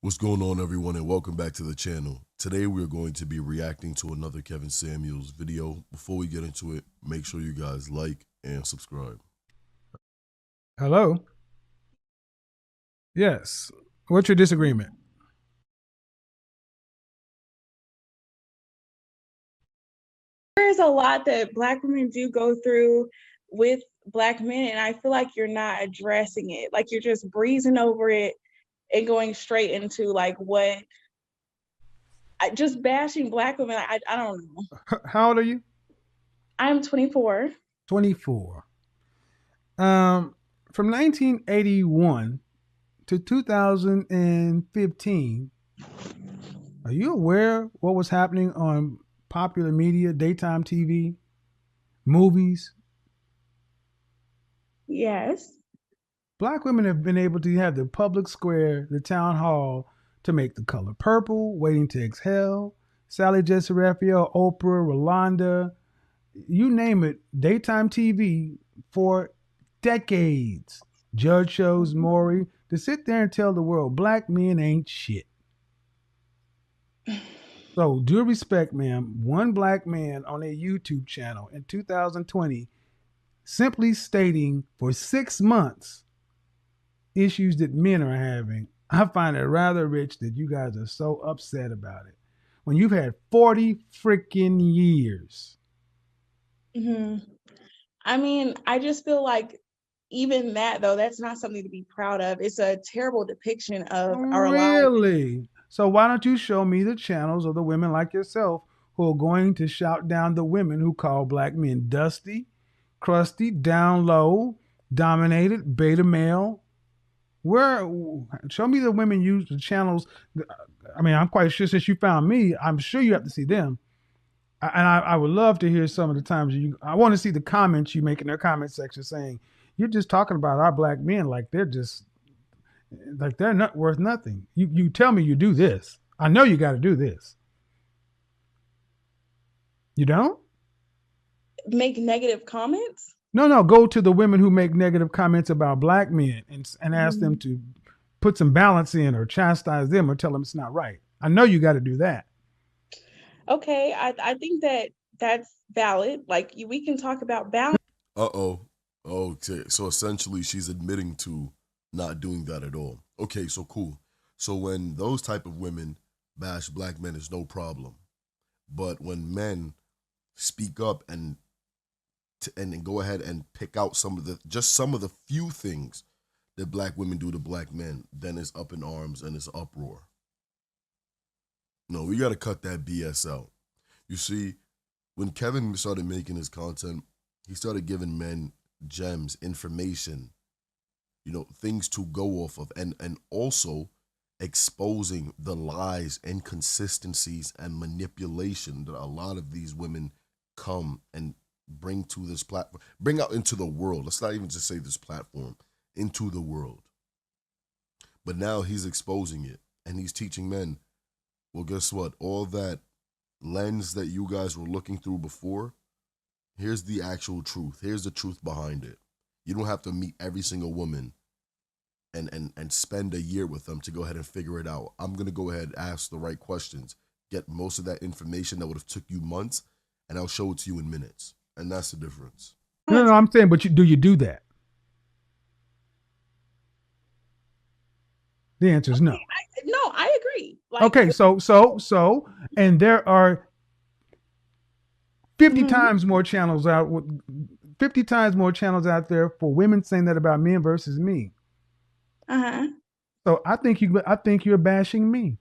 What's going on, everyone, and welcome back to the channel. Today we're going to be reacting to another Kevin Samuels video. Before we get into it, make sure you guys like and subscribe. Hello? Yes. What's your disagreement? There's a lot that Black women do go through with Black men, and I feel like you're not addressing it. Like you're just breezing over it and going straight into like just bashing Black women. I don't know. How old are you? I'm 24. 24. From 1981 to 2015, are you aware what was happening on popular media, daytime TV, movies? Yes. Black women have been able to have the public square, the town hall, to make The Color Purple, Waiting to Exhale, Sally Jessy Raphael, Oprah, Rolanda, you name it, daytime TV for decades. Judge shows, Maury, to sit there and tell the world Black men ain't shit. So, due respect, ma'am, one Black man on a YouTube channel in 2020 simply stating for 6 months issues that men are having. I find it rather rich that you guys are so upset about it when you've had 40 freaking years. I mean, I just feel like even that, though, that's not something to be proud of. It's a terrible depiction of our lives. Really? So why don't you show me the channels of the women like yourself who are going to shout down the women who call Black men dusty, crusty, down low, dominated, beta male? Where? Show me the women use the channels. I mean, I'm quite sure since you found me, I'm sure you have to see them. And I would love to hear some of the times I want to see the comments you make in their comment section saying, you're just talking about our Black men like they're not worth nothing. You tell me you do this. I know you got to do this. You don't? Make negative comments? No. Go to the women who make negative comments about Black men and ask them to put some balance in or chastise them or tell them it's not right. I know you got to do that. Okay, I think that's valid. Like we can talk about balance. Okay, so essentially she's admitting to not doing that at all. Okay, so cool. So when those type of women bash Black men, is no problem. But when men speak up and go ahead and pick out some of the few things that Black women do to Black men, then it's up in arms and it's uproar. No, we got to cut that BS out. You see, when Kevin started making his content, he started giving men gems, information, things to go off of, and also exposing the lies, inconsistencies, and manipulation that a lot of these women come and bring to this platform, bring out into the world. Let's not even just say this platform, into the world. But now he's exposing it and he's teaching men, well, guess what? All that lens that you guys were looking through before, here's the actual truth. Here's the truth behind it. You don't have to meet every single woman and spend a year with them to go ahead and figure it out. I'm going to go ahead and ask the right questions, get most of that information that would have took you months, and I'll show it to you in minutes. And that's the difference. No, I'm saying, but do you do that? The answer is no. I agree. Like, okay, so, and there are 50 times more channels out with 50 times more channels out there for women saying that about men versus me. So I think you're bashing me.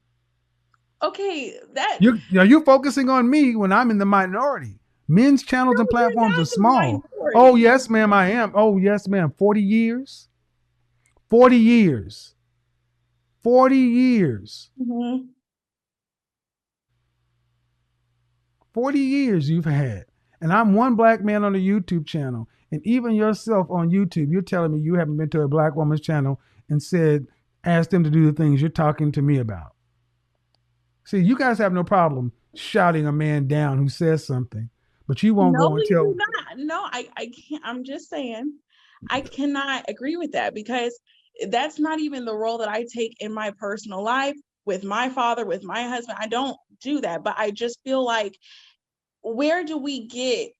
Okay, you're focusing on me when I'm in the minority. Men's channels and platforms are small. Oh yes, ma'am, I am. Oh yes, ma'am. 40 years. 40 years. 40 years. 40 years you've had. And I'm one Black man on a YouTube channel. And even yourself on YouTube, you're telling me you haven't been to a Black woman's channel and asked them to do the things you're talking to me about. See, you guys have no problem shouting a man down who says something, but you won't go and tell. No, I can't. I'm just saying, I cannot agree with that because that's not even the role that I take in my personal life with my father, with my husband. I don't do that, but I just feel like, where do we get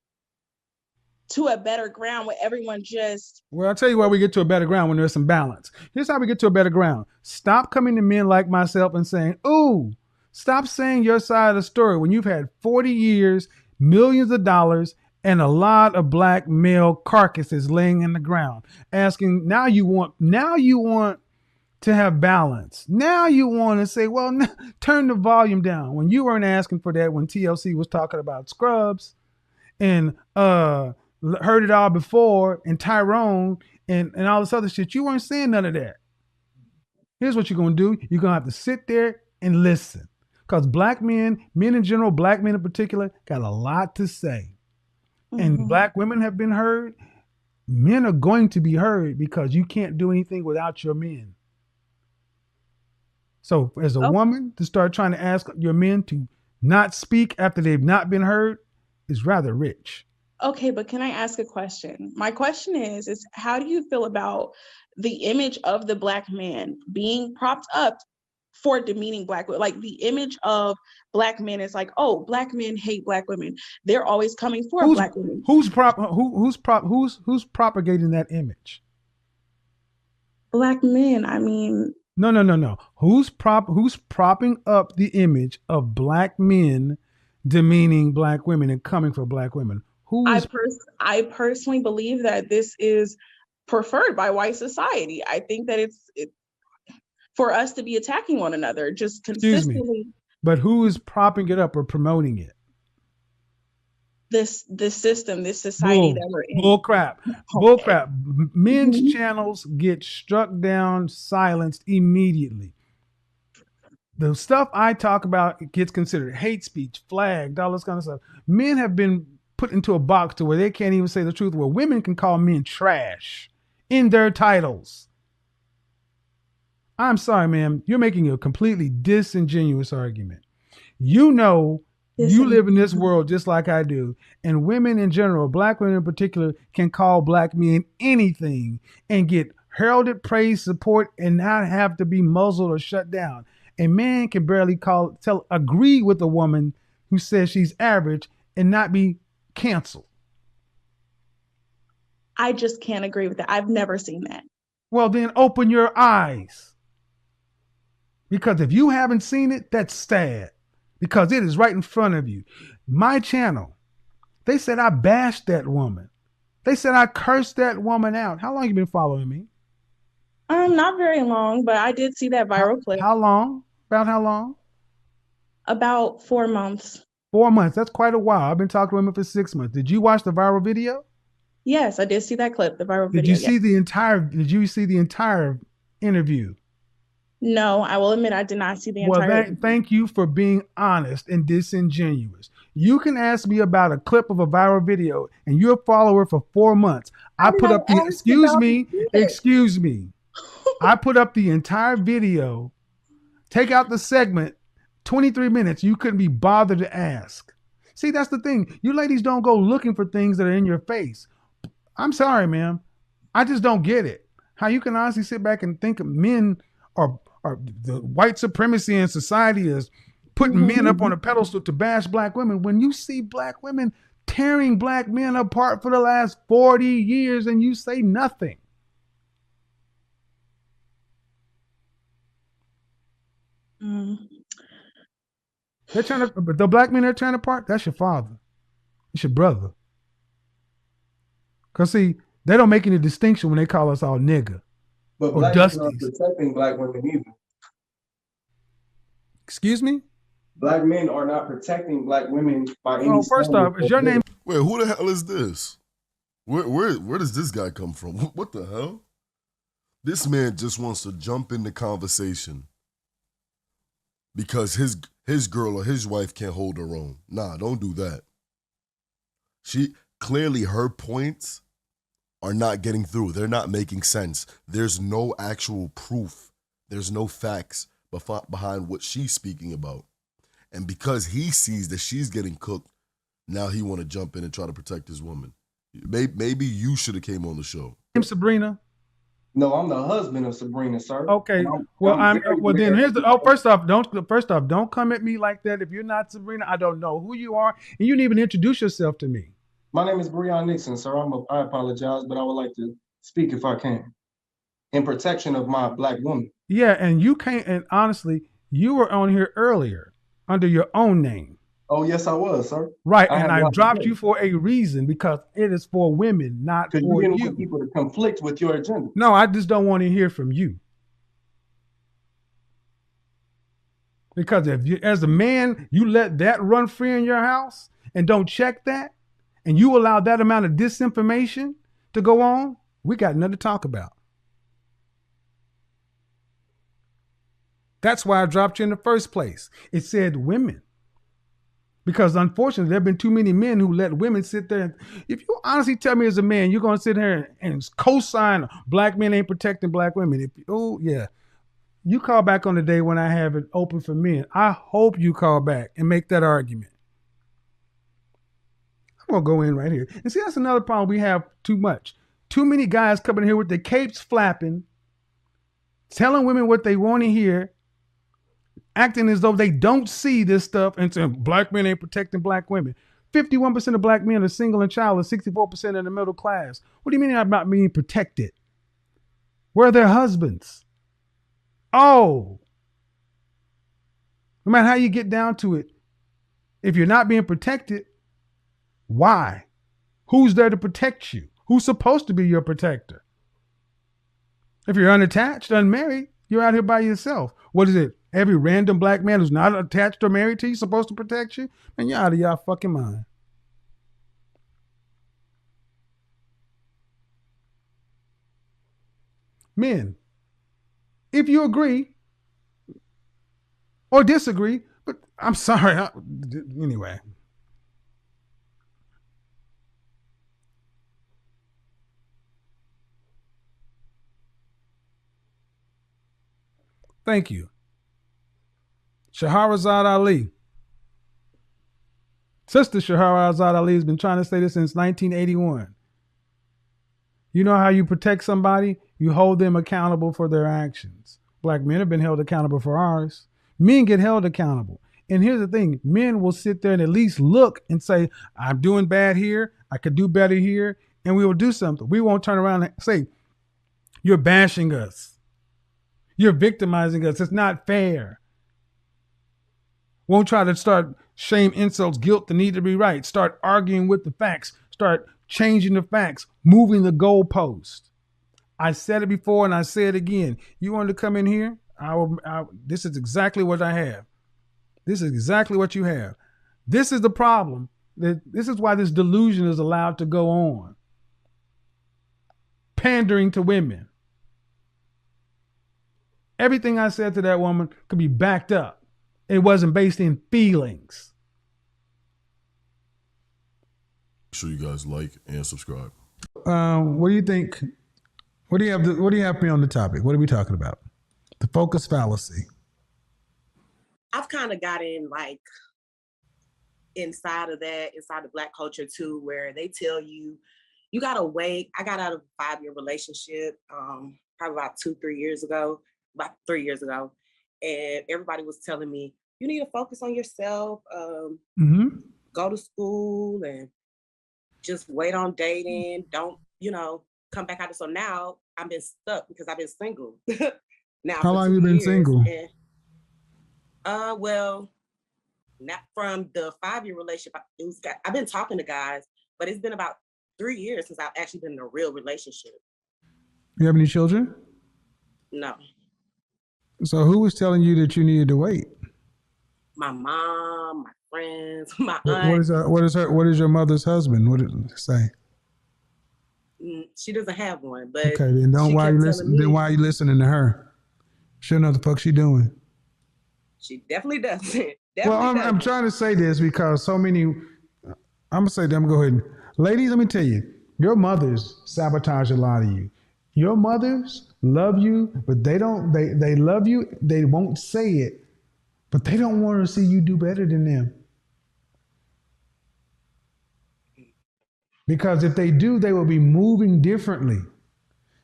to a better ground where everyone just... Well, I'll tell you why we get to a better ground when there's some balance. Here's how we get to a better ground. Stop coming to men like myself and saying, ooh, stop saying your side of the story when you've had 40 years, millions of dollars, and a lot of black male carcasses laying in the ground. Asking, now you want to have balance. Now you want to say, well, turn the volume down. When you weren't asking for that, when TLC was talking about Scrubs and Heard It All Before and Tyrone and all this other shit, you weren't saying none of that. Here's what you're going to do. You're going to have to sit there and listen. Because black men in general, black men in particular, got a lot to say. And black women have been heard. Men are going to be heard because you can't do anything without your men. So as a woman, to start trying to ask your men to not speak after they've not been heard is rather rich. Okay, but can I ask a question? My question is how do you feel about the image of the black man being propped up for demeaning black women? Like, the image of black men is like, oh, black men hate black women. They're always coming for black women. Who's propagating that image? Black men. I mean, no. Who's propping up the image of black men demeaning black women and coming for black women? I personally believe that this is preferred by white society. I think that it's for us to be attacking one another just consistently. Excuse me, but who is propping it up or promoting it? This system, this society that we're in. Bull crap. Men's channels get struck down, silenced immediately. The stuff I talk about gets considered hate speech, flagged, all this kind of stuff. Men have been put into a box to where they can't even say the truth, where women can call men trash in their titles. I'm sorry, ma'am. You're making a completely disingenuous argument. You know, you live in this world just like I do. And women in general, black women in particular, can call black men anything and get heralded praise, support, and not have to be muzzled or shut down. A man can barely agree with a woman who says she's average and not be canceled. I just can't agree with that. I've never seen that. Well, then open your eyes. Because if you haven't seen it, that's sad. Because it is right in front of you. My channel, they said I bashed that woman. They said I cursed that woman out. How long have you been following me? Not very long, but I did see that viral clip. How long? About how long? About 4 months. 4 months. That's quite a while. I've been talking to women for 6 months. Did you watch the viral video? Yes, I did see that clip, the viral video. Did you see the entire interview? No, I will admit I did not see the entire. Well, thank you for being honest and disingenuous. You can ask me about a clip of a viral video and you're a follower for 4 months. I put up the, excuse me. I put up the entire video, take out the segment, 23 minutes. You couldn't be bothered to ask. See, that's the thing. You ladies don't go looking for things that are in your face. I'm sorry, ma'am. I just don't get it. How you can honestly sit back and think of men or the white supremacy in society is putting men up on a pedestal to bash black women when you see black women tearing black men apart for the last 40 years and you say nothing. They're trying to, the black men they're tearing apart, that's your father. It's your brother. Because see, they don't make any distinction when they call us all nigga. But black men aren't protecting black women either. Excuse me? Black men are not protecting black women by any. First off, is your name? Wait, who the hell is this? Where does this guy come from? What the hell? This man just wants to jump in the conversation because his girl or his wife can't hold her own. Nah, don't do that. She clearly, her points are not getting through. They're not making sense. There's no actual proof. There's no facts behind what she's speaking about. And because he sees that she's getting cooked, now he want to jump in and try to protect his woman. Maybe you should have came on the show. I'm Sabrina. No, I'm the husband of Sabrina, sir. Okay. And Well, I'm I'm very well. Then aware here's of the. Oh, first off, don't come at me like that. If you're not Sabrina, I don't know who you are, and you didn't even introduce yourself to me. My name is Breon Nixon, sir. I apologize, but I would like to speak if I can, in protection of my Black woman. Yeah, and you can't. And honestly, you were on here earlier under your own name. Oh, yes, I was, sir. Right, I and have I the dropped you opportunity for a reason because it is for women, not because you for didn't want you. people to conflict with your agenda. No, I just don't want to hear from you. Because if you, as a man, you let that run free in your house and don't check that, and you allow that amount of disinformation to go on, we got nothing to talk about. That's why I dropped you in the first place. It said women. Because unfortunately, there have been too many men who let women sit there. If you honestly tell me as a man, you're going to sit here and co-sign black men ain't protecting black women. Oh, yeah. You call back on the day when I have it open for men. I hope you call back and make that argument. I'm going to go in right here. And see, that's another problem we have too much. Too many guys coming here with their capes flapping, telling women what they want to hear, acting as though they don't see this stuff and saying black men ain't protecting black women. 51% of black men are single and childless, 64% in the middle class. What do you mean about being protected? Where are their husbands? Oh, no matter how you get down to it, if you're not being protected, why? Who's there to protect you? Who's supposed to be your protector? If you're unattached, unmarried, you're out here by yourself. What is it? Every random black man who's not attached or married to you supposed to protect you? Man, you're out of your fucking mind. Men, if you agree or disagree, but I'm sorry. Anyway. Thank you. Shahrazad Ali. Sister Shahrazad Ali has been trying to say this since 1981. You know how you protect somebody? You hold them accountable for their actions. Black men have been held accountable for ours. Men get held accountable. And here's the thing, men will sit there and at least look and say, I'm doing bad here. I could do better here. And we will do something. We won't turn around and say, you're bashing us. You're victimizing us. It's not fair. Won't try to start shame, insults, guilt, the need to be right. Start arguing with the facts. Start changing the facts, moving the goalpost. I said it before and I say it again. You want to come in here? This is exactly what I have. This is exactly what you have. This is the problem. This is why this delusion is allowed to go on. Pandering to women. Everything I said to that woman could be backed up. It wasn't based in feelings. Make sure you guys like and subscribe. What do you think? What do you have for me on the topic? What are we talking about? The focus fallacy. I've kind of gotten like inside of Black culture too, where they tell you, you gotta wait. I got out of a 5-year relationship, probably about 3 years ago, and everybody was telling me, you need to focus on yourself, go to school and just wait on dating. Don't, come back out. So now I've been stuck because I've been single. Now, how long have you been single? And, well, not from the 5-year relationship. I've been talking to guys, but it's been about 3 years since I've actually been in a real relationship. You have any children? No. So who was telling you that you needed to wait? My mom, my friends, my aunt. What is your mother's husband? What did it say? She doesn't have one, but okay, then why are you listening to her? She'll know the fuck she doing. She definitely doesn't. I'm trying to say this because so many. I'm gonna say them. Go ahead, ladies. Let me tell you, your mothers sabotage a lot of you. Your mothers love you, but they don't. They love you. They won't say it, but they don't want to see you do better than them. Because if they do, they will be moving differently.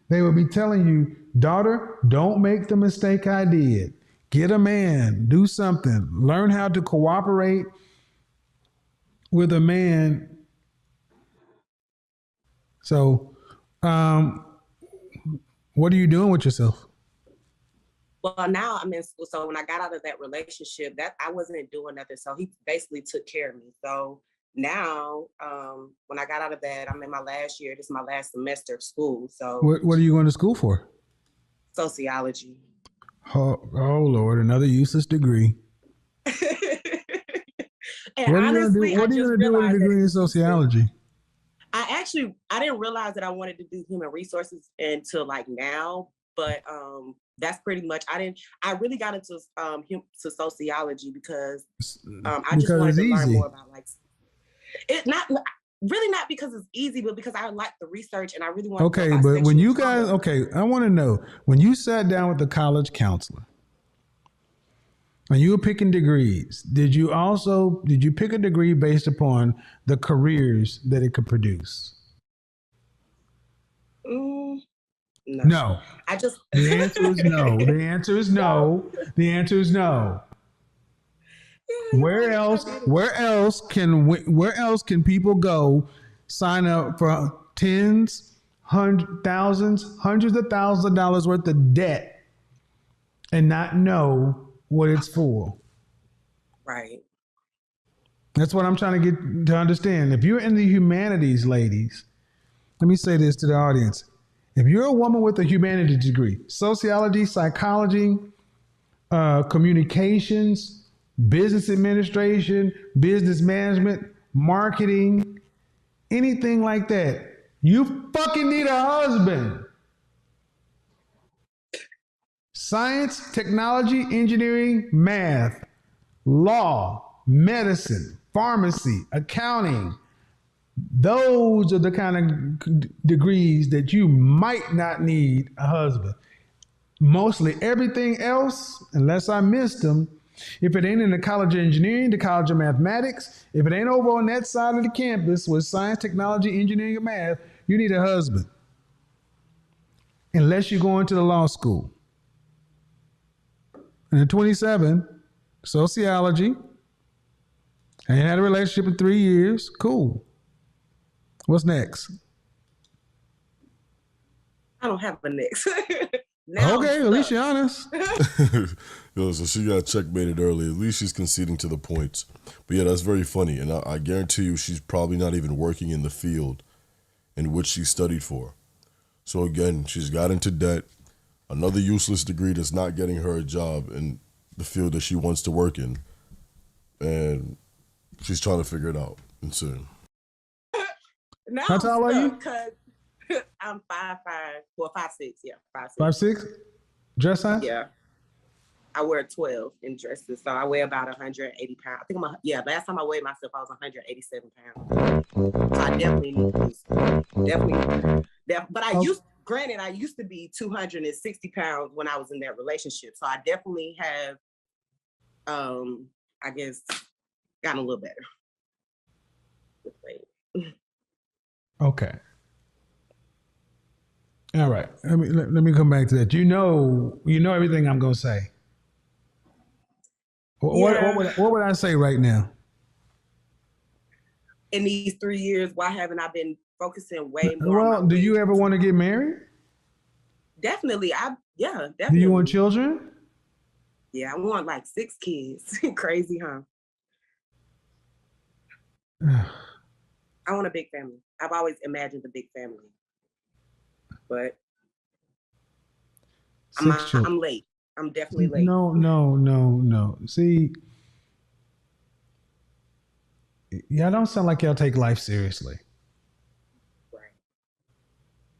They would be telling you, daughter, don't make the mistake I did. Get a man, do something, learn how to cooperate with a man. So, what are you doing with yourself? Well, now I'm in school. So when I got out of that relationship, that I wasn't doing nothing. So he basically took care of me. So now, when I got out of that, I'm in my last year. This is my last semester of school. So What are you going to school for? Sociology. Oh Lord, another useless degree. And What are honestly, you going to do with a degree in sociology? I didn't realize that I wanted to do human resources until like now, but that's pretty much I really got into to sociology because I just wanted to learn more about like it not because it's easy, but because I like the research and I really want to. Okay, but when you guys, I want to know, when you sat down with the college counselor and you were picking degrees, did you pick a degree based upon the careers that it could produce? No. I just the answer is no. The answer is no. The answer is no. Yeah, where else can people go sign up for tens, thousands, hundreds of thousands of dollars worth of debt and not know what it's for? Right. That's what I'm trying to get to understand. If you're in the humanities, ladies, let me say this to the audience. If you're a woman with a humanities degree, sociology, psychology, communications, business administration, business management, marketing, anything like that, you fucking need a husband. Science, technology, engineering, math, law, medicine, pharmacy, accounting. Those are the kind of degrees that you might not need a husband. Mostly everything else, unless I missed them, if it ain't in the College of Engineering, the College of Mathematics, if it ain't over on that side of the campus with science, technology, engineering, and math, you need a husband. Unless you're going to the law school. And at 27, sociology, I ain't had a relationship in 3 years, cool. What's next? I don't have a next. Okay, at least you're honest. Yo, so she got checkmated early. At least she's conceding to the points. But yeah, that's very funny. And I guarantee you she's probably not even working in the field in which she studied for. So again, she's got into debt. Another useless degree that's not getting her a job in the field that she wants to work in. And she's trying to figure it out. Insane. Now how tall are you? Because I'm 5'5", well 5'6", yeah, 5'6". 5'6"? Dress size? Yeah. I wear 12 in dresses, so I weigh about 180 pounds. I think last time I weighed myself, I was 187 pounds. So I definitely need to lose. But I used to be 260 pounds when I was in that relationship. So I definitely have, I guess, gotten a little better with weight. Okay. All right. Let me come back to that. You know everything I'm gonna say. What would I say right now? In these 3 years, why haven't I been focusing way more? Well, do you ever want to get married? Definitely. Definitely. Do you want children? Yeah, I want like 6 kids. Crazy, huh? I want a big family. I've always imagined a big family, but I'm late. I'm definitely late. No. See, y'all don't sound like y'all take life seriously. Right.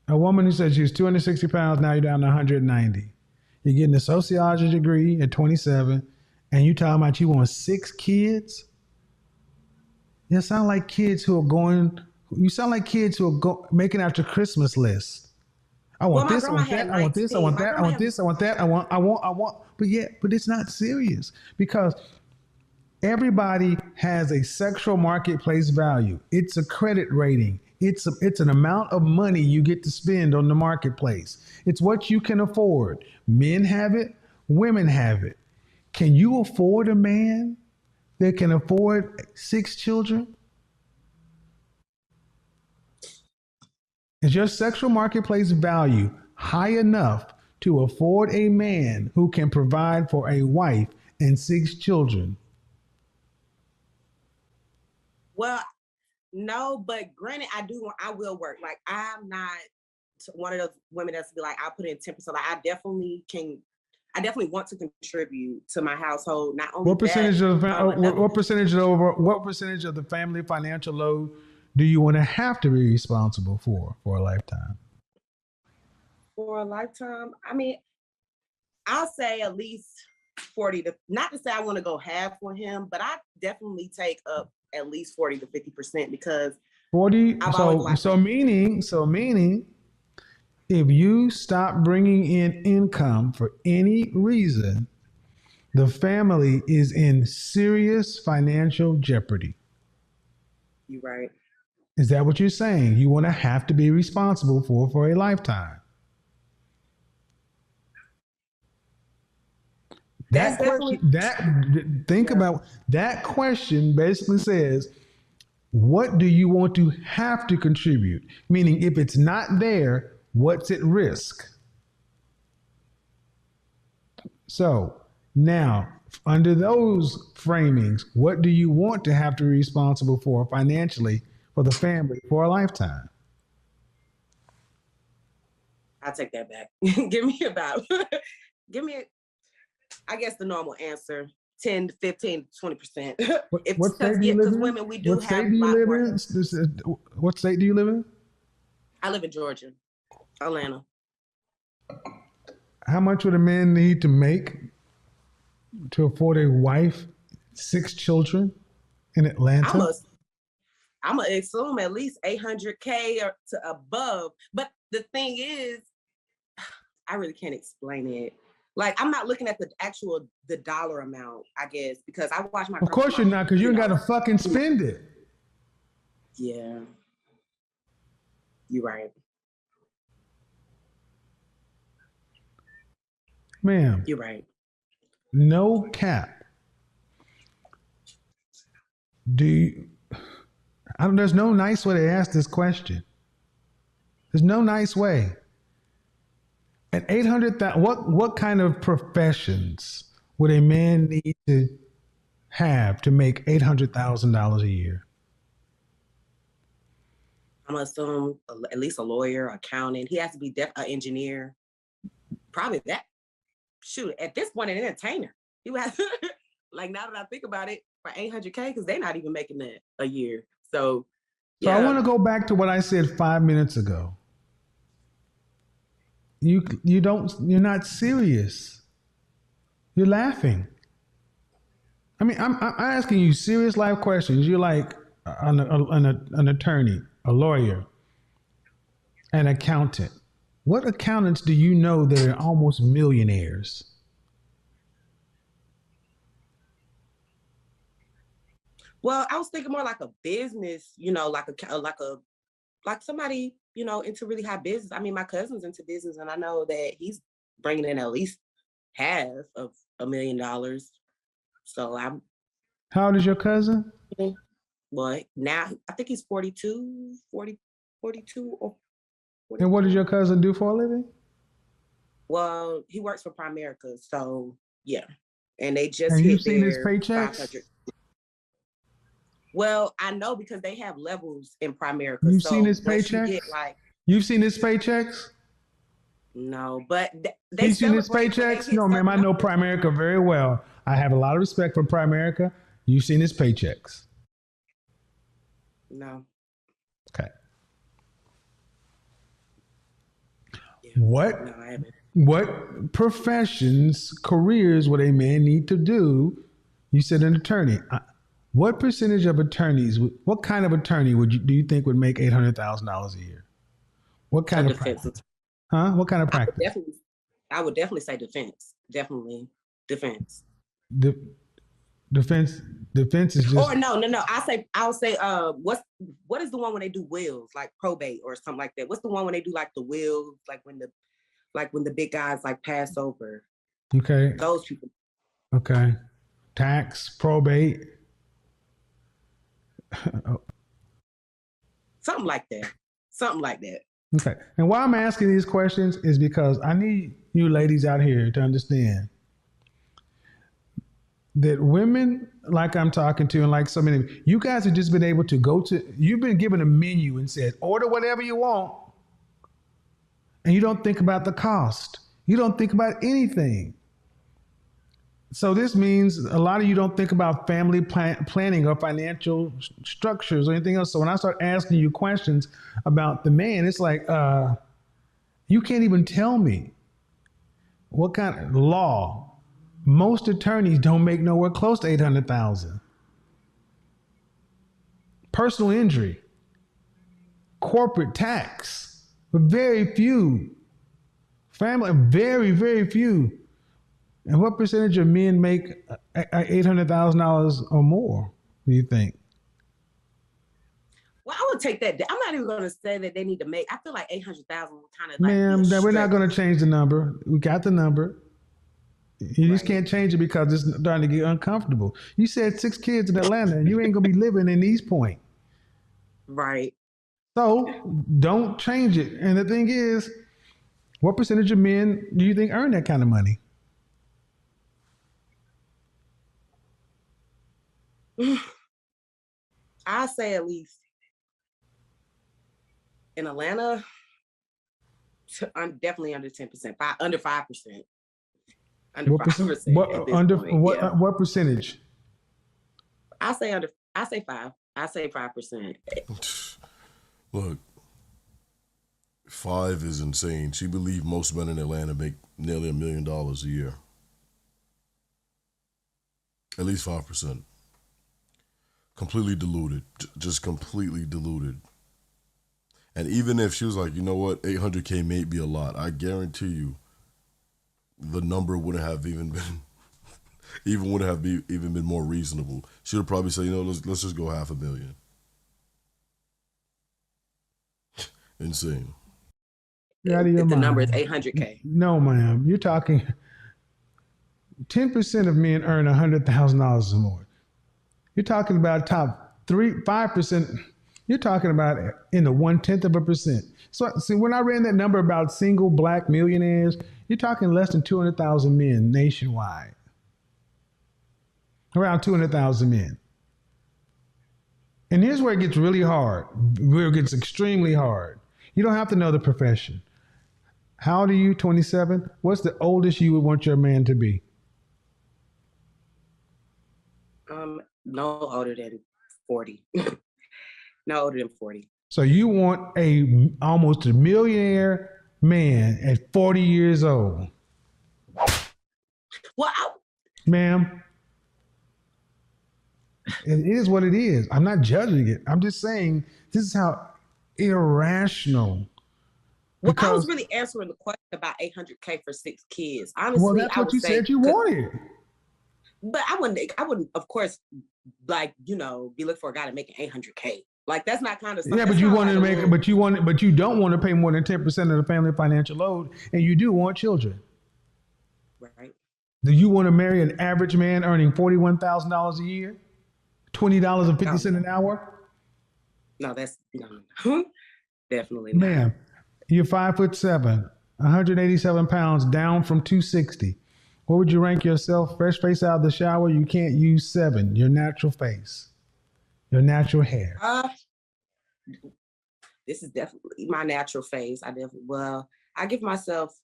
A woman who said she was 260 pounds, now you're down to 190. You're getting a sociology degree at 27, and you talking about you want 6 kids? You sound like kids who are making out your Christmas list. I want this, I want that, I want this, I want that, I want this, I want that, I want. But it's not serious because everybody has a sexual marketplace value. It's a credit rating. It's an amount of money you get to spend on the marketplace. It's what you can afford. Men have it, women have it. Can you afford a man that can afford 6 children? Is your sexual marketplace value high enough to afford a man who can provide for a wife and 6 children? Well, no, but granted, I will work. Like, I'm not one of those women that's be like, I'll put in 10%. Like, I definitely want to contribute to my household. Not only What percentage that, of what percentage of the family financial load do you want to have to be responsible for a lifetime? For a lifetime, I mean, I'll say at least 40 to, not to say I want to go half for him, but I definitely take up at least 40 to 50% because 40. So meaning, if you stop bringing in income for any reason, the family is in serious financial jeopardy. You're right. Is that what you're saying? You want to have to be responsible for a lifetime? That question, think about that question basically says, what do you want to have to contribute? Meaning, if it's not there, what's at risk? So now, under those framings, what do you want to have to be responsible for financially for the family for a lifetime? I'll take that back. Give me, I guess the normal answer, 10 to 15 to 20%. What state do you live in? Women, we do what have state do you live in? What state do you live in? I live in Georgia, Atlanta. How much would a man need to make to afford a wife, 6 children in Atlanta? I'm gonna assume at least 800K or to above. But the thing is, I really can't explain it. Like, I'm not looking at the dollar amount, I guess, because I watch my. Of course you're not, because you ain't got to fucking spend it. Yeah, you're right. Ma'am. You're right. No cap. There's no nice way to ask this question. There's no nice way. At 800,000, what kind of professions would a man need to have to make $800,000 a year? I'm gonna assume at least a lawyer, accountant. He has to be an engineer. Probably that. Shoot, at this point, an entertainer. He has, like, now that I think about it, for 800K, because they're not even making that a year. So I want to go back to what I said 5 minutes ago. You're not serious. You're laughing. I mean, I'm asking you serious life questions. You're like an attorney, a lawyer, an accountant. What accountants do you know that are almost millionaires? Well, I was thinking more like a business, like somebody, into really high business. I mean, my cousin's into business, and I know that he's bringing in at least half of $1 million. So I'm. How old is your cousin? Well, now I think he's 42 or 42. And what does your cousin do for a living? Well, he works for Primerica, so yeah. And they just hit their seen his paychecks? 500. Well, I know because they have levels in Primerica. You've seen his paychecks? You've seen his paychecks? No, but You've seen his paychecks? No, ma'am, I know Primerica very well. I have a lot of respect for Primerica. You've seen his paychecks? No. Okay. Yeah. What? No, I haven't. What professions, careers would a man need to do? You said an attorney. What percentage of attorneys? What kind of attorney do you think would make $800,000 a year? What kind of practice? Huh? What kind of practice? I would definitely say defense. Definitely defense. Defense is just. Or no. I'll say what is the one when they do wills, like probate or something like that? What's the one when they do like the wills, like when the big guys like pass over? Okay. Those people. Okay. Tax, probate. Something like that. Okay. And why I'm asking these questions is because I need you ladies out here to understand that women like I'm talking to and like so many, you guys have just been able to you've been given a menu and said, order whatever you want. And you don't think about the cost. You don't think about anything. So this means a lot of you don't think about family planning or financial structures or anything else. So when I start asking you questions about the man, it's like, you can't even tell me what kind of law. Most attorneys don't make nowhere close to $800,000. Personal injury, corporate tax, very few. Family, very, very few. And what percentage of men make $800,000 or more, do you think? Well, I would take that. I'm not even going to say that they need to make. I feel like 800,000 would kind of like. Ma'am, we're not going to change the number. We got the number. You just can't change it because it's starting to get uncomfortable. You said 6 kids in Atlanta, and you ain't going to be living in East Point. Right. So don't change it. And the thing is, what percentage of men do you think earn that kind of money? I say at least in Atlanta, I'm definitely under 10%, under 5%. Under 5%. What percentage? I say 5. I say 5%. Look, 5 is insane. She believed most men in Atlanta make nearly $1 million a year. At least 5%. Completely deluded. Just completely deluded. And even if she was like, you know what, 800K may be a lot, I guarantee you the number wouldn't have even been even been more reasonable. She would probably say, you know, let's just go $500,000. Insane. You're out of your mind. The number is 800K. No, ma'am. You're talking 10% of men earn $100,000 or more. You're talking about top 5%. You're talking about in the 0.1%. So see, when I ran that number about single black millionaires, you're talking less than 200,000 men nationwide. Around 200,000 men. And here's where it gets really hard, where it gets extremely hard. You don't have to know the profession. How old are you? 27? What's the oldest you would want your man to be? No older than 40. No older than 40. So you want almost a millionaire man at 40 years old? Well, ma'am, it is what it is. I'm not judging it. I'm just saying this is how irrational. Well, I was really answering the question about 800K for 6 kids. Honestly, well, that's what you said you wanted. But I wouldn't, of course, like, you know, be looking for a guy to make 800K. Like, that's not kind of stuff. Yeah, but you want to make, but you don't want to pay more than 10% of the family financial load, and you do want children. Right. Do you want to marry an average man earning $41,000 a year, $20.50 an hour? No, that's no. Definitely not. Ma'am, you're 5'7", 187 pounds, down from 260. What would you rank yourself? Fresh face out of the shower, you can't use 7. Your natural face, your natural hair. This is definitely my natural face. I give myself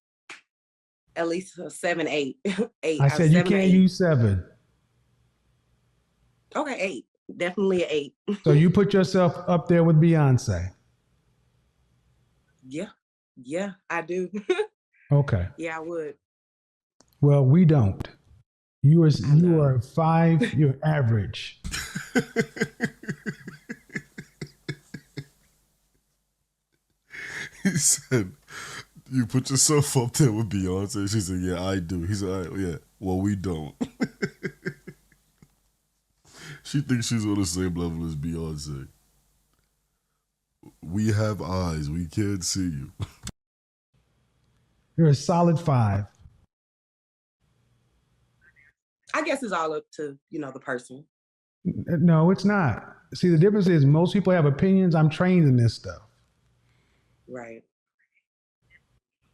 at least a 7, 8. 8. I said you can't use 7. Okay, 8. Definitely an 8. So you put yourself up there with Beyonce. Yeah, I do. Okay. Yeah, I would. Well, we don't. You are 5. You're average. He said, "You put yourself up there with Beyonce." She said, "Yeah, I do." He said, "Yeah, well, we don't." She thinks she's on the same level as Beyonce. We have eyes. We can't see you. You're a solid 5. I guess it's all up to, the person. No, it's not. See, the difference is most people have opinions. I'm trained in this stuff. Right.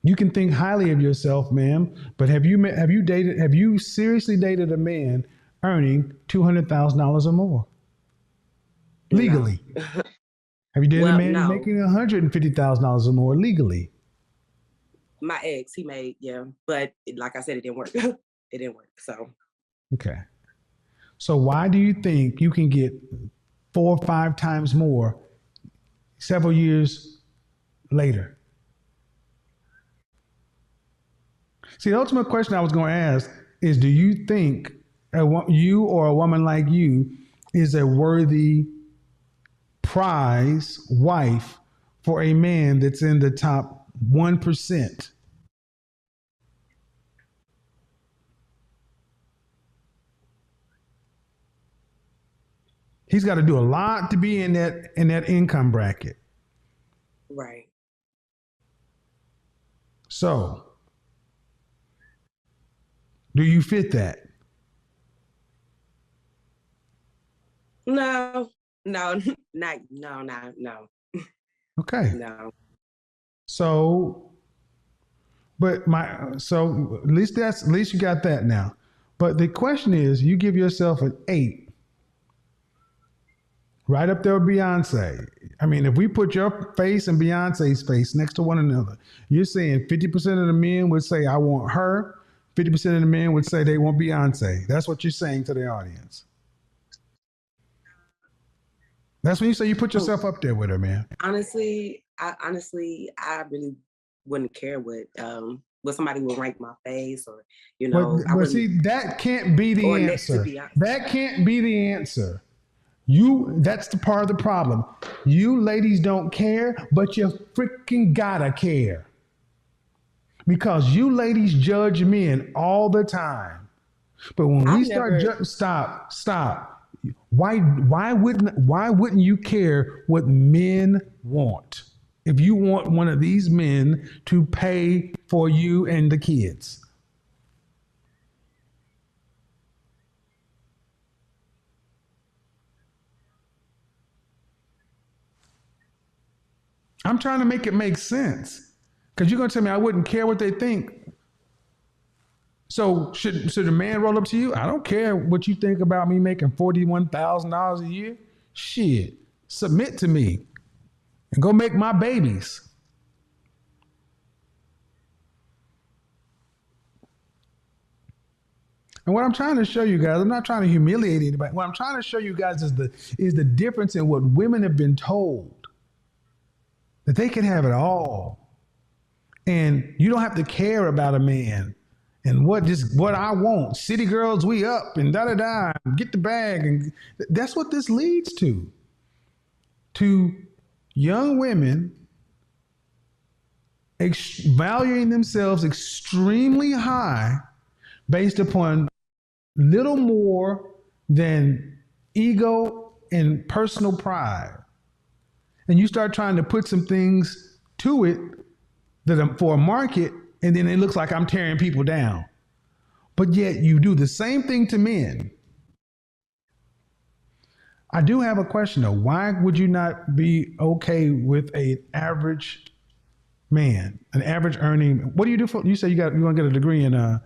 You can think highly of yourself, ma'am, but have you seriously dated a man earning $200,000 or more legally? No. Have you dated a man no. making $150,000 or more legally? My ex, he made, but like I said, it didn't work. It didn't work. So. Okay. So why do you think you can get 4 or 5 times more several years later? See, the ultimate question I was going to ask is, do you think you or a woman like you is a worthy prize wife for a man that's in the top 1%? He's got to do a lot to be in that income bracket. Right. So, do you fit that? No. Okay. No. So, at least you got that now. But the question is, you give yourself an 8, right up there with Beyonce. I mean, if we put your face and Beyonce's face next to one another, you're saying 50% of the men would say, I want her. 50% of the men would say they want Beyonce. That's what you're saying to the audience. That's when you say you put yourself up there with her, man. Honestly, I really wouldn't care what somebody would rank my face or, But see, that can't be the answer. That can't be the answer. That's the part of the problem. You ladies don't care, but you freaking gotta care. Because you ladies judge men all the time. But when we stop. Why wouldn't you care what men want? If you want one of these men to pay for you and the kids. I'm trying to make it make sense. Because you're going to tell me I wouldn't care what they think. So should a man roll up to you? I don't care what you think about me making $41,000 a year. Shit, submit to me and go make my babies. And what I'm trying to show you guys, I'm not trying to humiliate anybody. What I'm trying to show you guys is the difference in what women have been told. That they can have it all. And you don't have to care about a man and what I want. City girls, we up and da-da-da, get the bag. And that's what this leads to. To young women valuing themselves extremely high based upon little more than ego and personal pride. And you start trying to put some things to it for a market, and then it looks like I'm tearing people down. But yet you do the same thing to men. I do have a question though. Why would you not be okay with an average man, an average earning? What do you do you say you want to get a degree in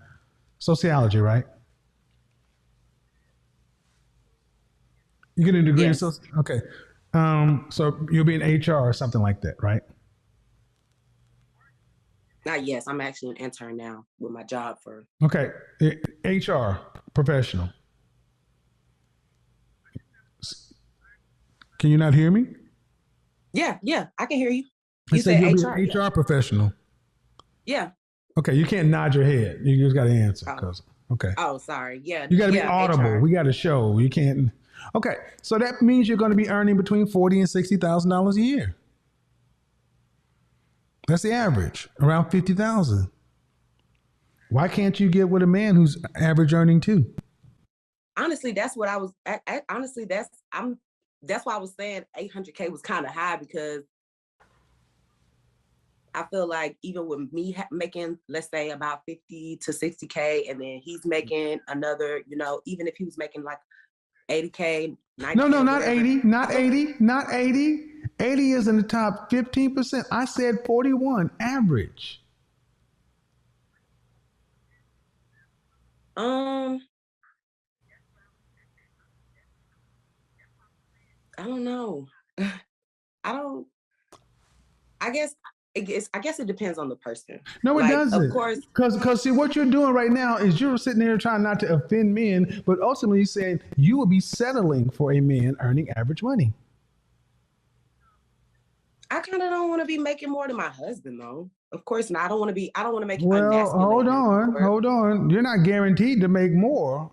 sociology, right? You get a degree in sociology? Okay. So you'll be in HR or something like that, right? Yes, I'm actually an intern now with my job for. Okay, HR professional. Can you not hear me? Yeah, I can hear you. You said you'll be an HR professional. Yeah. Okay, you can't nod your head. You just got to answer. Okay. Oh, sorry. Yeah. You got to be audible. HR. We got to show. You can't. Okay, so that means you're going to be earning between $40,000 and $60,000 a year. That's the average, around $50,000. Why can't you get with a man who's average earning too? honestly, that's what I was. Honestly, that's why I was saying 800K was kind of high, because I feel like even with me making, let's say, about 50 to 60K, and then he's making another, even if he was making like 80K, 90K. No, not 80, not 80, not 80. 80 is in the top 15%. I said 41 average. I don't know. I guess it depends on the person. No, it doesn't. Of course. Because see, what you're doing right now is you're sitting there trying not to offend men, but ultimately saying you will be settling for a man earning average money. I kind of don't want to be making more than my husband, though. Of course not. I don't want to make. Well, hold on. You're not guaranteed to make more.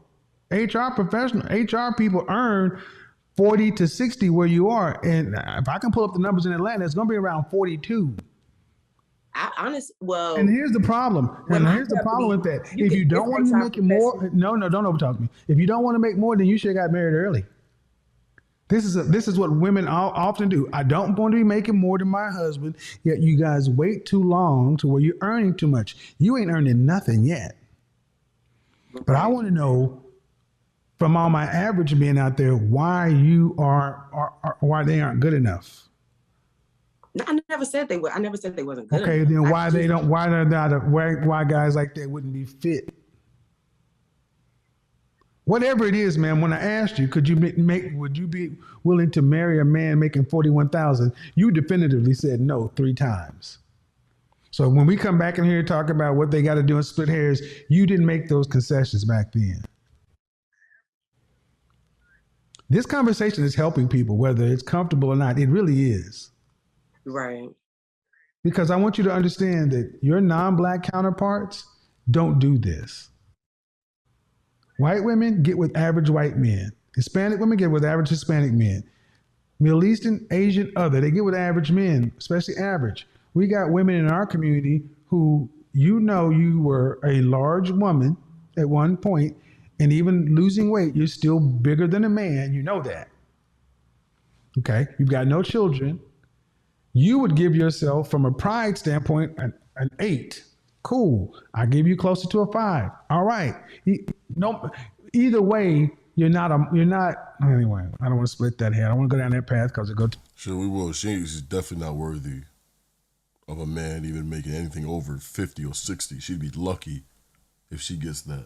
HR people earn 40 to 60 where you are. And if I can pull up the numbers in Atlanta, it's going to be around 42. And here's the problem. And here's the problem with that. If you don't want to be making more, no, don't overtalk me. If you don't want to make more, then you should have got married early. This is what women often do. I don't want to be making more than my husband, yet you guys wait too long to where you're earning too much. You ain't earning nothing yet. But I want to know from all my average men out there why you why they aren't good enough. No, I never said they were. I never said they wasn't good. Okay, then why guys like that wouldn't be fit? Whatever it is, man, when I asked you, would you be willing to marry a man making $41,000? You definitively said no 3 times. So when we come back in here and talk about what they got to do and split hairs, you didn't make those concessions back then. This conversation is helping people, whether it's comfortable or not. It really is. Right. Because I want you to understand that your non-black counterparts don't do this. White women get with average white men. Hispanic women get with average Hispanic men. Middle Eastern, Asian, other, they get with average men, especially average. We got women in our community who, you were a large woman at one point, and even losing weight, you're still bigger than a man. You know that. Okay? You've got no children. You would give yourself, from a pride standpoint, an 8. Cool. I give you closer to a 5. All right. No, either way, you're not. Anyway, I don't want to split that hair. I don't want to go down that path because it goes. Sure, we will. She's definitely not worthy of a man even making anything over 50 or 60. She'd be lucky if she gets that.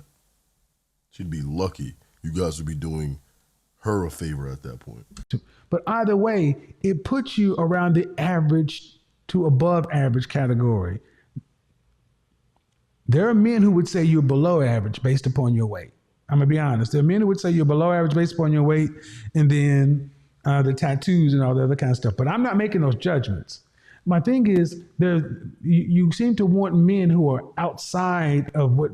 She'd be lucky. You guys would be doing her a favor at that point. But either way, it puts you around the average to above average category. There are men who would say you're below average based upon your weight. I'm going to be honest. There are men who would say you're below average based upon your weight, and then the tattoos and all the other kind of stuff. But I'm not making those judgments. My thing is, you seem to want men who are outside of what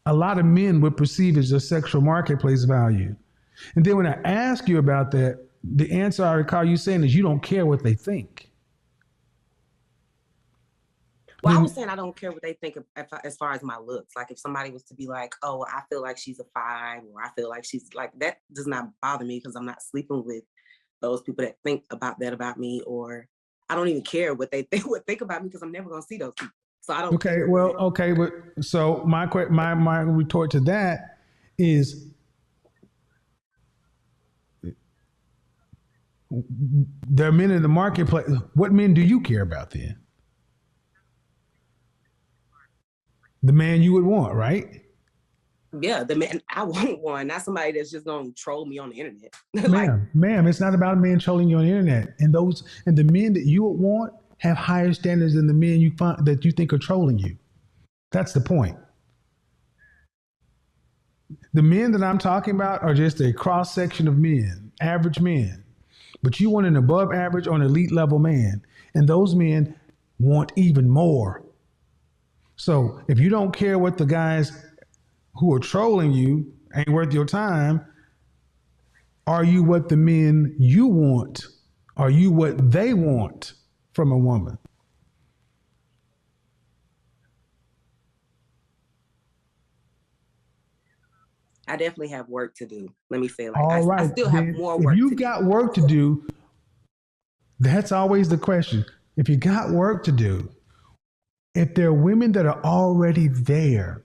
a lot of men would perceive as a sexual marketplace value. And then when I ask you about that, the answer I recall you saying is you don't care what they think. Well, I was saying I don't care what they think as far as my looks. Like if somebody was to be like, oh, I feel like she's a 5, or I feel like she's like, that does not bother me because I'm not sleeping with those people that think about that about me, or I don't even care what they think about me because I'm never going to see those people. So I don't. Okay, well, okay, but so my retort to that is, there are men in the marketplace. What men do you care about then? The man you would want, right? Yeah, the man I want one, not somebody that's just gonna troll me on the internet. Ma'am, it's not about a man trolling you on the internet. And the men that you would want have higher standards than the men you find that you think are trolling you. That's the point. The men that I'm talking about are just a cross section of men, average men. But you want an above average or an elite level man, and those men want even more. So if you don't care what the guys who are trolling you ain't worth your time, are you what the men you want? Are you what they want from a woman? I definitely have work to do. Let me say, like, All I right. still have Then more if work to you've do. got work to do, that's always the question. If you got work to do, if there are women that are already there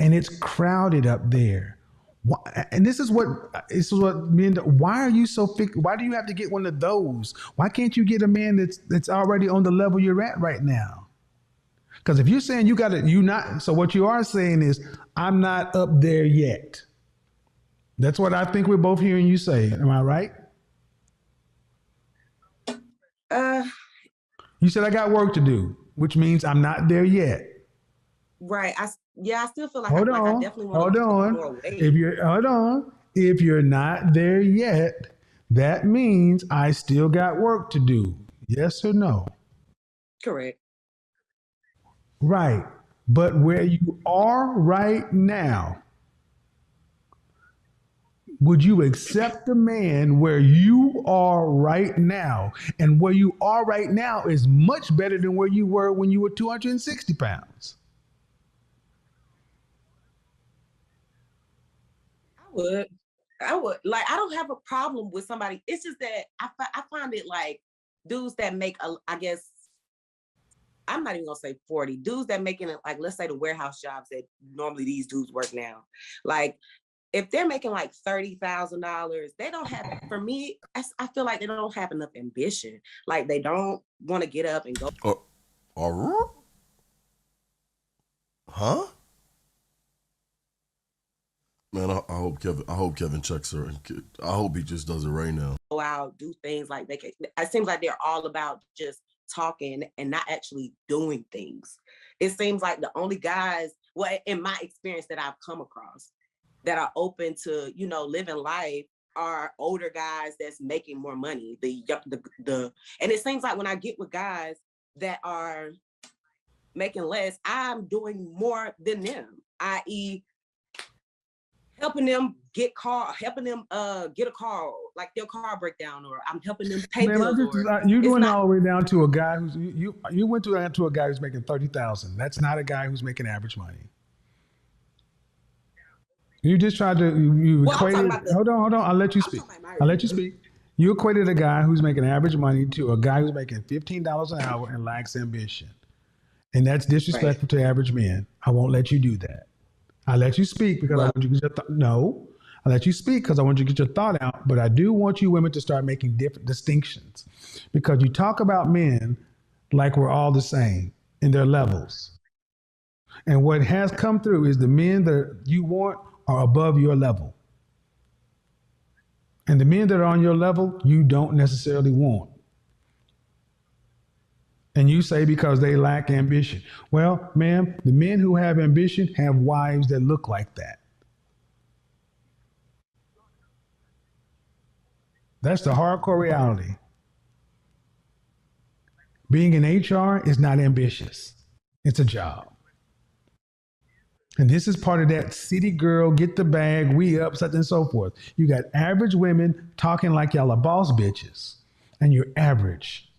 and it's crowded up there, and this is what men. Why are you so why do you have to get one of those? Why can't you get a man that's already on the level you're at right now? Because if you're saying you got it, you not. So what you are saying is, I'm not up there yet. That's what I think we're both hearing you say. Am I right? Uh, You said I got work to do, which means I'm not there yet. right. I still feel like Hold I on. definitely want Hold to lose on. more weight. Hold on. If you're not there yet, that means I still got work to do. Yes or no? Correct. Right. But where you are right now, would you accept a man where you are right now? And where you are right now is much better than where you were when you were 260 pounds. I would. Like, I don't have a problem with somebody. It's just that I find it like dudes that make I guess I'm not even gonna say 40 dudes that making it, like, let's say the warehouse jobs that normally these dudes work now. Like, if they're making like $30,000, they don't have, for me, I feel like they don't have enough ambition. Like, they don't want to get up and go. Huh? Man, I hope Kevin checks her. I hope he just does it right now. Go out, do things like it seems like they're all about just talking and not actually doing things. It seems like the only guys, well, in my experience that I've come across, that are open to, living life are older guys that's making more money. And it seems like when I get with guys that are making less, I'm doing more than them, i.e., helping them get a car, like their car breakdown, or I'm helping them pay bills. You went all the way down to a guy who's you went to a guy who's making 30,000. That's not a guy who's making average money. You just tried to equated. Hold on. I'll let you speak. You equated a guy who's making average money to a guy who's making $15 an hour and lacks ambition, and that's disrespectful to average men. I won't let you do that. I let you speak because I want you to get your I let you speak because I want you to get your thought out. But I do want you women to start making different distinctions, because you talk about men like we're all the same in their levels. And what has come through is the men that you want are above your level. And the men that are on your level, you don't necessarily want. And you say because they lack ambition. Well, ma'am, the men who have ambition have wives that look like that. That's the hardcore reality. Being in HR is not ambitious. It's a job. And this is part of that city girl, get the bag, we up, such and so forth. You got average women talking like y'all are boss bitches. And you're average,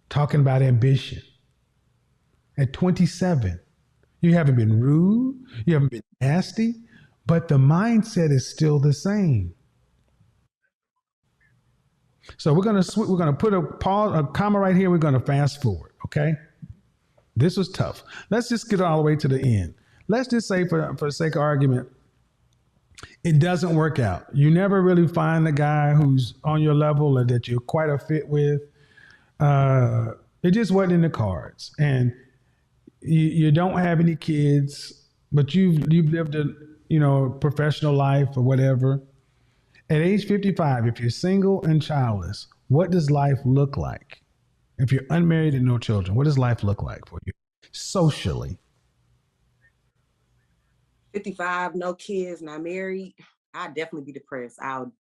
talking about ambition. At 27, you haven't been rude, you haven't been nasty, but the mindset is still the same. So we're gonna put a comma right here. We're gonna fast forward. Okay, this was tough. Let's just get all the way to the end. Let's just say, for the sake of argument, it doesn't work out. You never really find the guy who's on your level or that you're quite a fit with. It just wasn't in the cards, and you don't have any kids, but you've lived a professional life or whatever. At age 55, if you're single and childless, what does life look like? If you're unmarried and no children, what does life look like for you socially? 55, no kids, not married, I'd definitely be depressed. I'll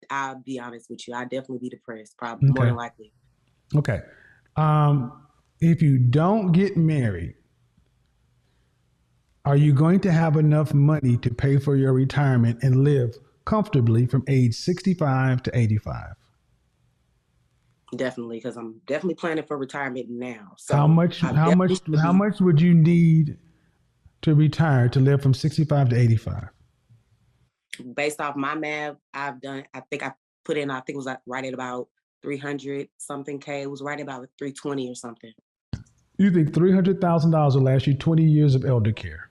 be honest with you. I'd definitely be depressed, probably more than likely. Okay. If you don't get married, are you going to have enough money to pay for your retirement and live comfortably from age 65 to 85? Definitely, because I'm definitely planning for retirement now. So how much would you need to retire to live from 65 to 85? Based off my math, I think I put in, I think it was like right at about 300 something K. It was right about 320 or something. You think $300,000 will last you 20 years of elder care?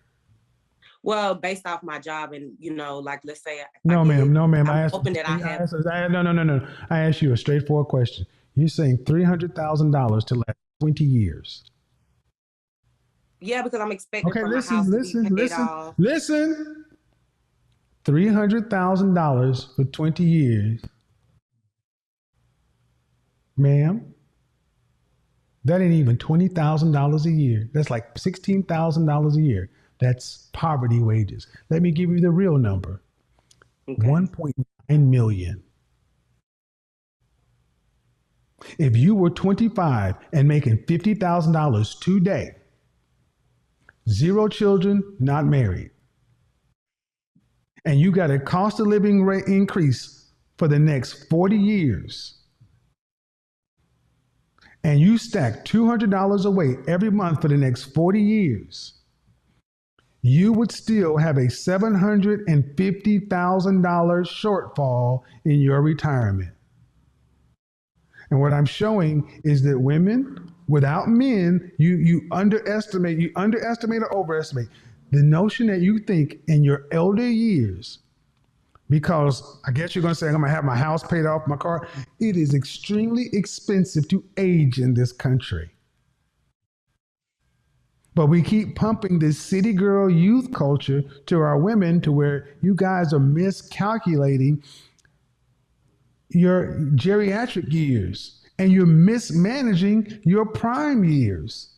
Well, based off my job, and like let's say no, ma'am. I'm hoping that I have. No. I asked you a straightforward question. You're saying $300,000 to last 20 years. Yeah, because I'm expecting Okay, for my house to be paid off. Listen. $300,000 for 20 years. Ma'am, that ain't even $20,000 a year. That's like $16,000 a year. That's poverty wages. Let me give you the real number. Okay. 1.9 million. If you were 25 and making $50,000 today, 0 children, not married, and you got a cost of living rate increase for the next 40 years, and you stack $200 away every month for the next 40 years, you would still have a $750,000 shortfall in your retirement. And what I'm showing is that women, without men, you underestimate or overestimate the notion that you think in your elder years, because I guess you're going to say, I'm going to have my house paid off, my car. It is extremely expensive to age in this country. But we keep pumping this city girl youth culture to our women to where you guys are miscalculating your geriatric years and you're mismanaging your prime years.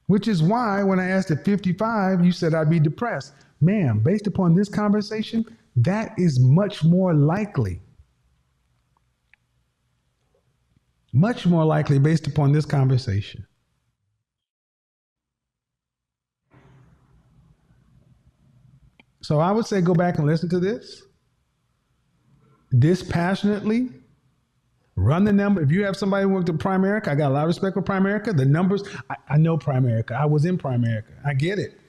Which is why when I asked at 55, you said I'd be depressed. Ma'am, based upon this conversation, that is much more likely. Much more likely based upon this conversation. So I would say go back and listen to this dispassionately. Run the number. If you have somebody who worked at Primerica, I got a lot of respect for Primerica. The numbers, I know Primerica. I was in Primerica. I get it.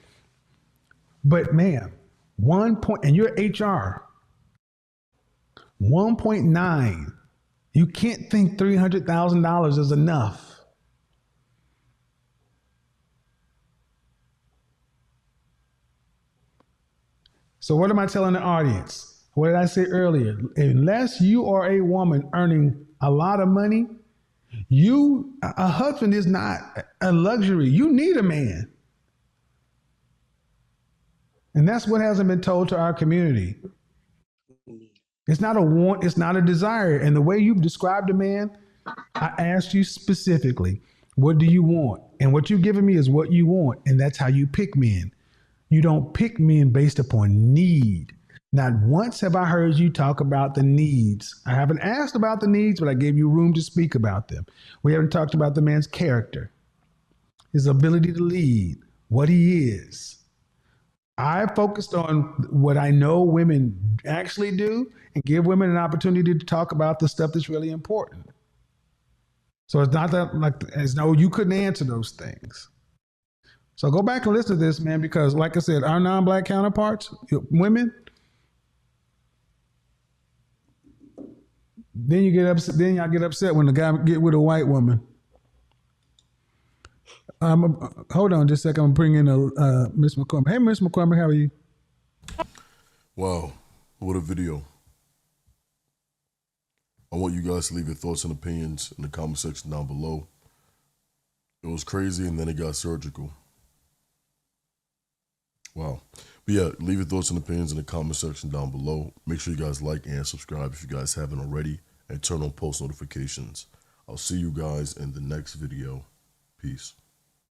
But ma'am, 1 point, and you're HR, 1.9. You can't think $300,000 is enough. So what am I telling the audience? What did I say earlier? Unless you are a woman earning a lot of money, a husband is not a luxury. You need a man. And that's what hasn't been told to our community. It's not a want, it's not a desire. And the way you've described a man, I asked you specifically, what do you want? And what you've given me is what you want. And that's how you pick men. You don't pick men based upon need. Not once have I heard you talk about the needs. I haven't asked about the needs, but I gave you room to speak about them. We haven't talked about the man's character, his ability to lead, what he is. I focused on what I know women actually do and give women an opportunity to talk about the stuff that's really important. So it's not that like as though you couldn't answer those things. So go back and listen to this, man, because like I said, our non-black counterparts, women, then you get upset. Then y'all get upset when the guy get with a white woman. Hold on just a second. I'm bringing in Miss McCormick. Hey, Miss McCormick, how are you? Wow, what a video. I want you guys to leave your thoughts and opinions in the comment section down below. It was crazy and then it got surgical. Wow. But yeah, leave your thoughts and opinions in the comment section down below. Make sure you guys like and subscribe if you guys haven't already, and turn on post notifications. I'll see you guys in the next video. Peace.